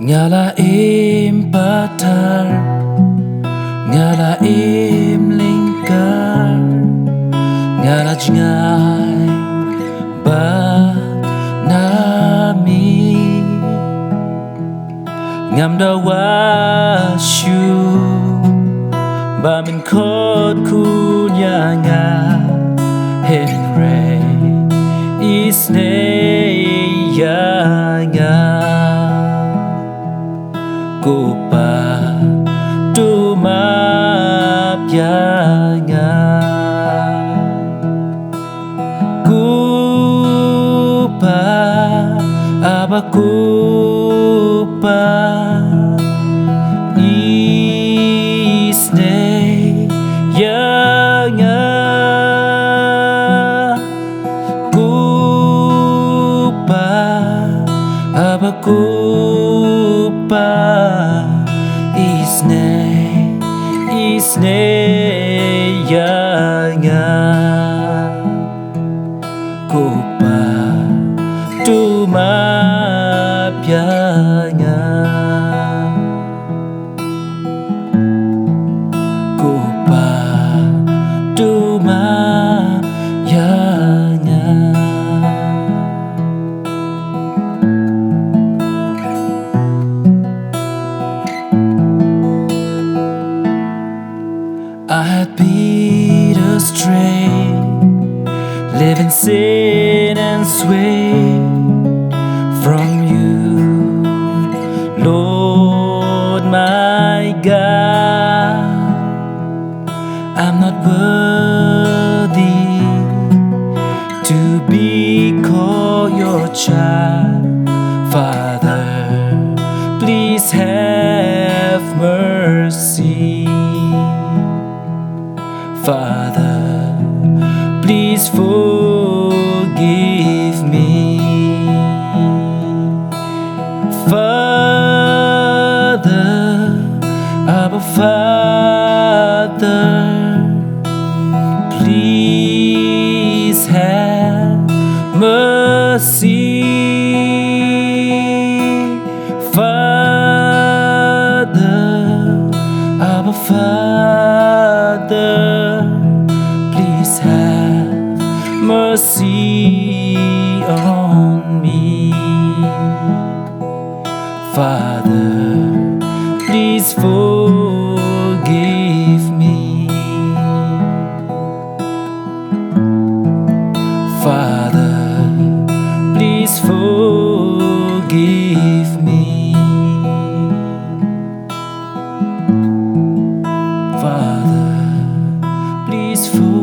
Ngalaim patar, ngalaim lingkar, ngalajngai ba nami ngamdawasyu bamin kot kunyanga henre isne yanga Kupa tumapyanga Kupa abakupa isne yanga Kupa abakupa isne yanga Kupa tumapyanga Kupa tumapyanga I had been astray, live in sin and sway from you, Lord my God. I'm not worthy to be called your child, Father. Please have mercy. Father, please forgive me. Father, Abba Father, please have mercy. Father, Abba Father, please have mercy on me. Father, please forgive me. Father, please forgive me. Father, please forgive me.